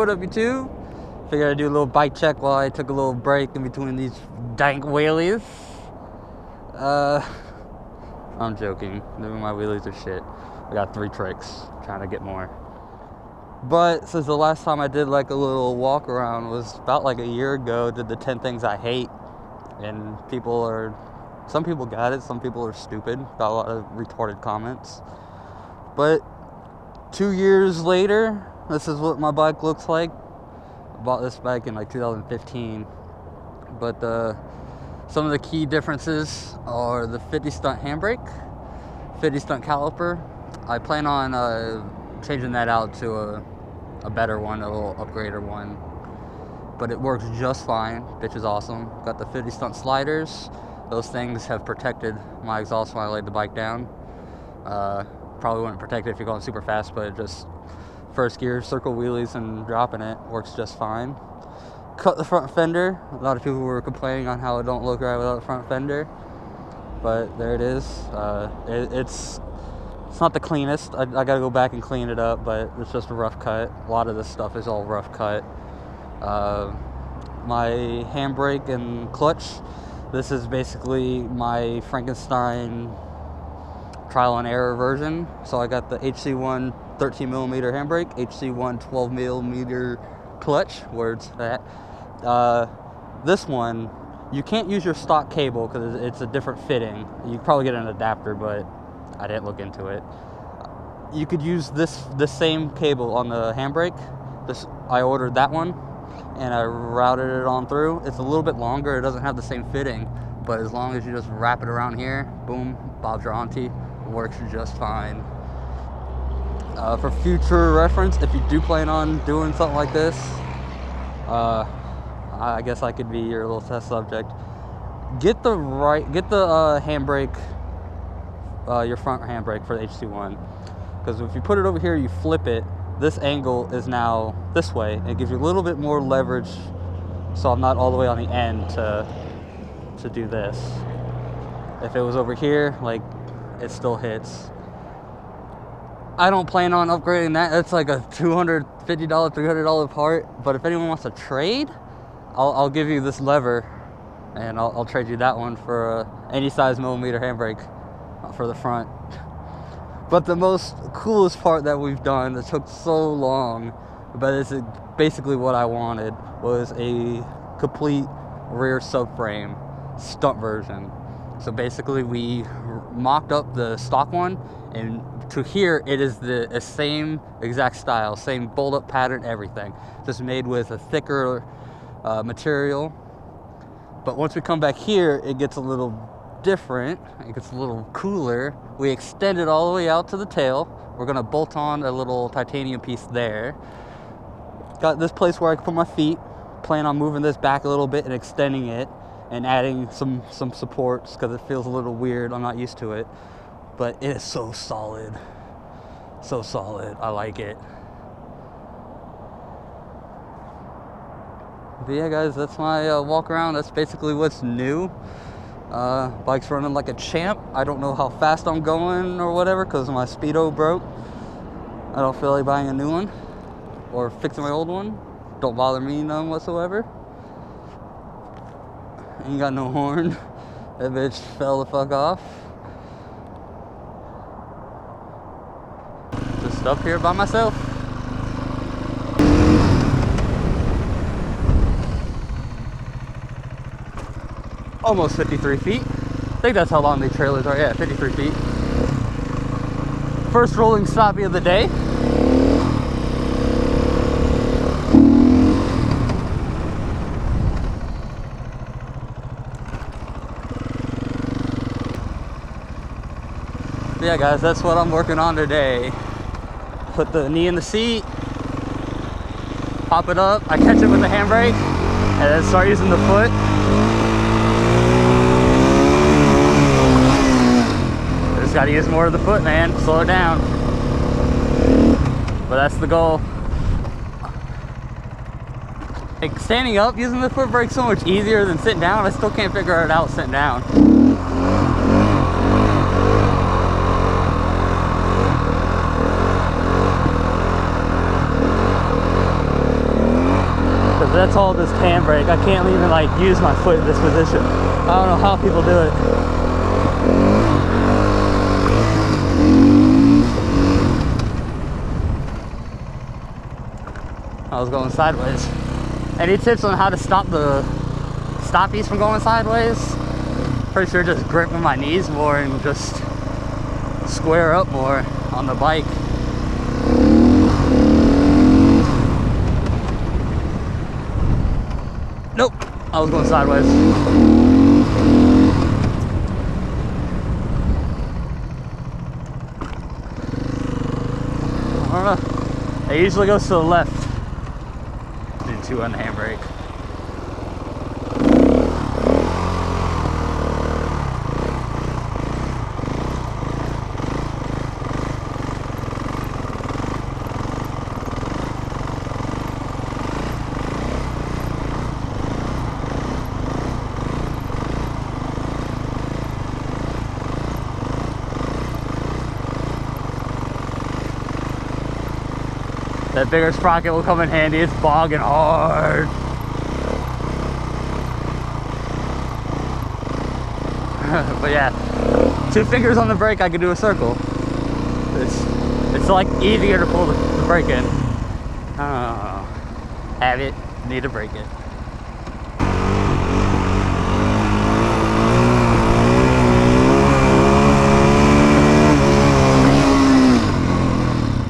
what up YouTube? Figured I'd do a little bike check while I took a little break in between these dank wheelies. I'm joking. My wheelies are shit. I got 3 tricks, trying to get more. But since the last time I did like a little walk around was about like a year ago, did the 10 things I hate. And some people got it, some people are stupid, got a lot of retarded comments. But 2 years later, this is what my bike looks like. I bought this bike in like 2015. But some of the key differences are the 50 stunt handbrake, 50 stunt caliper. I plan on changing that out to a better one, a little upgrader one. But it works just fine. Bitch is awesome. Got the 50 stunt sliders. Those things have protected my exhaust when I laid the bike down. Probably wouldn't protect it if you're going super fast, but it just first gear, circle wheelies and dropping it works just fine. Cut the front fender. A lot of people were complaining on how it don't look right without the front fender, but there it is. It's not the cleanest. I gotta go back and clean it up, but it's just a rough cut. A lot of this stuff is all rough cut. My handbrake and clutch. This is basically my Frankenstein trial and error version. So I got the HC1 13mm handbrake, HC1 12mm clutch, words to that. This one, you can't use your stock cable because it's a different fitting. You could probably get an adapter, but I didn't look into it. You could use the same cable on the handbrake. I ordered that one and I routed it on through. It's a little bit longer, it doesn't have the same fitting, but as long as you just wrap it around here, boom, Bob's your auntie, it works just fine. For future reference, if you do plan on doing something like this, I guess I could be your little test subject. Get the handbrake, your front handbrake for the HC1, because if you put it over here, you flip it, this angle is now this way. It gives you a little bit more leverage, so I'm not all the way on the end to do this. If it was over here, like, it still hits. I don't plan on upgrading that. That's like a $250, $300 part. But if anyone wants to trade, I'll give you this lever, and I'll trade you that one for any size millimeter handbrake for the front. But the most coolest part that we've done that took so long, but it's basically what I wanted, was a complete rear subframe stunt version. So basically we mocked up the stock one, and to here it is the same exact style, same bolt up pattern, everything, just made with a thicker material. But once we come back here, it gets a little different, it gets a little cooler. We extend it all the way out to the tail. We're gonna bolt on a little titanium piece there. Got this place where I can put my feet. Plan on moving this back a little bit and extending it and adding some supports because it feels a little weird. I'm not used to it, but it is so solid, so solid. I like it. But yeah, guys, that's my walk around. That's basically what's new. Bike's running like a champ. I don't know how fast I'm going or whatever because my speedo broke. I don't feel like buying a new one or fixing my old one. Don't bother me none whatsoever. Ain't got no horn. That bitch fell the fuck off. Just up here by myself. Almost 53 feet. I think that's how long these trailers are. Yeah, 53 feet. First rolling stoppie of the day. Yeah, guys, that's what I'm working on today. Put the knee in the seat, pop it up, I catch it with the handbrake, and then start using the foot. Just gotta use more of the foot, man. Slow it down. But that's the goal. Like, standing up, using the foot brake so much easier than sitting down. I still can't figure it out sitting down. That's all this handbrake. I can't even like use my foot in this position. I don't know how people do it. I was going sideways. Any tips on how to stop the stoppies from going sideways? Pretty sure just grip with my knees more and just square up more on the bike. Nope, I was going sideways. I don't know. It usually goes to the left. Do 2 on the handbrake. That bigger sprocket will come in handy. It's bogging hard. But yeah, 2 fingers on the brake, I can do a circle. It's like easier to pull the brake in. Have it, need to break it.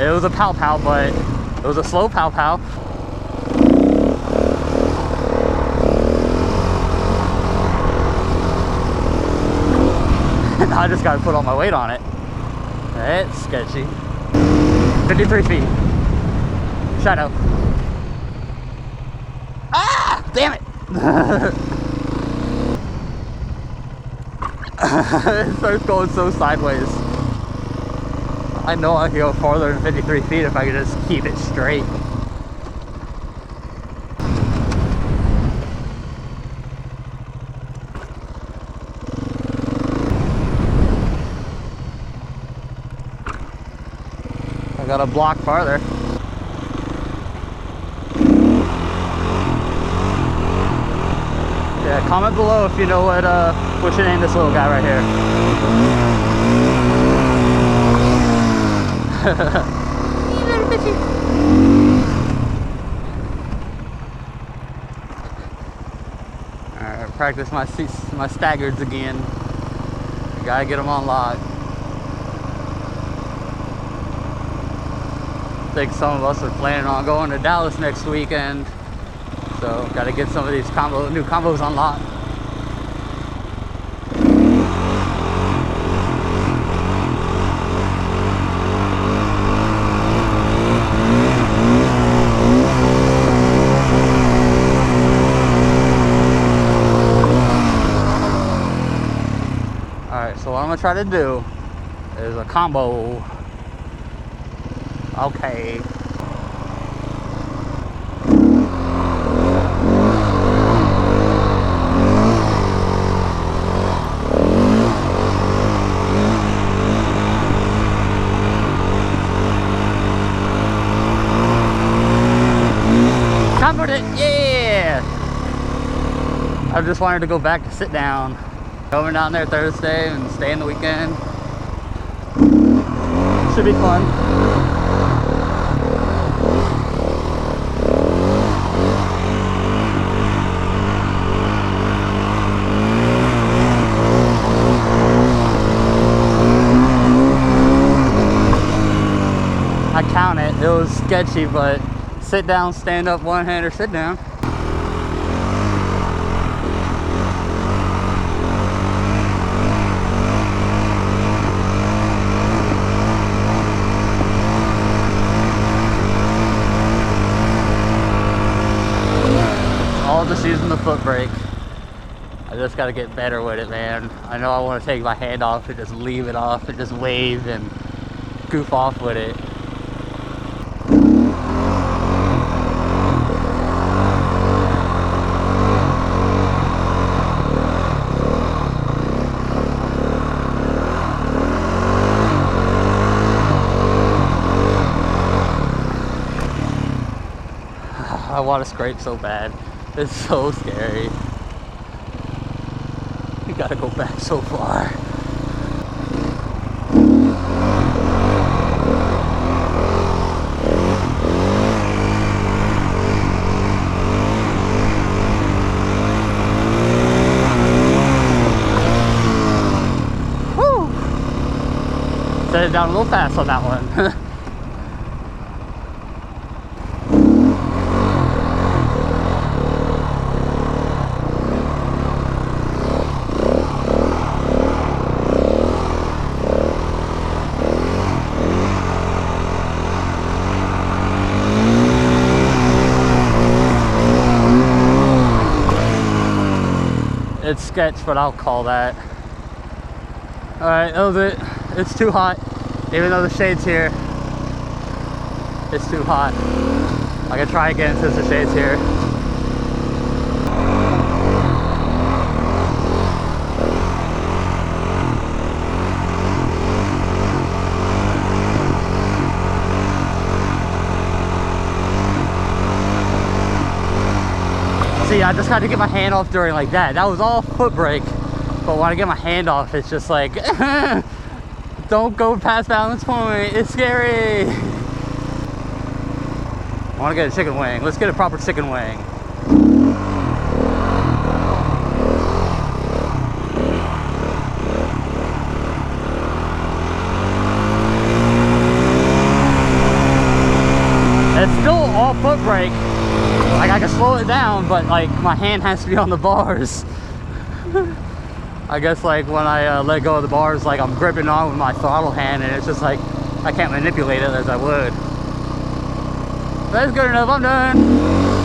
It was a pow pow, but it was a slow pow pow. I just gotta put all my weight on it. It's sketchy. 53 feet. Shadow. Ah! Damn it! It starts going so sideways. I know I can go farther than 53 feet if I could just keep it straight. I got a block farther. Yeah, comment below if you know what should name this little guy right here. Alright, practice my staggards again. Gotta get them on lock. I think some of us are planning on going to Dallas next weekend, so gotta get some of these new combos on lock. So what I'm gonna try to do is a combo. Okay. Covered it, yeah! I just wanted to go back to sit down. Going down there Thursday and staying the weekend. Should be fun. I count it. It was sketchy, but sit down, stand up, one hander, sit down. Just using the foot brake. I just gotta get better with it, man. I know I want to take my hand off and just leave it off and just wave and goof off with it. I want to scrape so bad. It's so scary. You gotta go back so far. Set it down a little fast on that one. It's sketch, but I'll call that. Alright, that was it. It's too hot. Even though the shade's here, it's too hot. I can try again since the shade's here. See, I just had to get my hand off during like that. That was all foot brake. But when I get my hand off, it's just like, don't go past balance point. It's scary. I want to get a chicken wing. Let's get a proper chicken wing. It's still all foot brake. Like I can slow it down, but like my hand has to be on the bars. I guess like when I let go of the bars, like I'm gripping on with my throttle hand, and it's just like I can't manipulate it as I would. That's good enough. I'm done.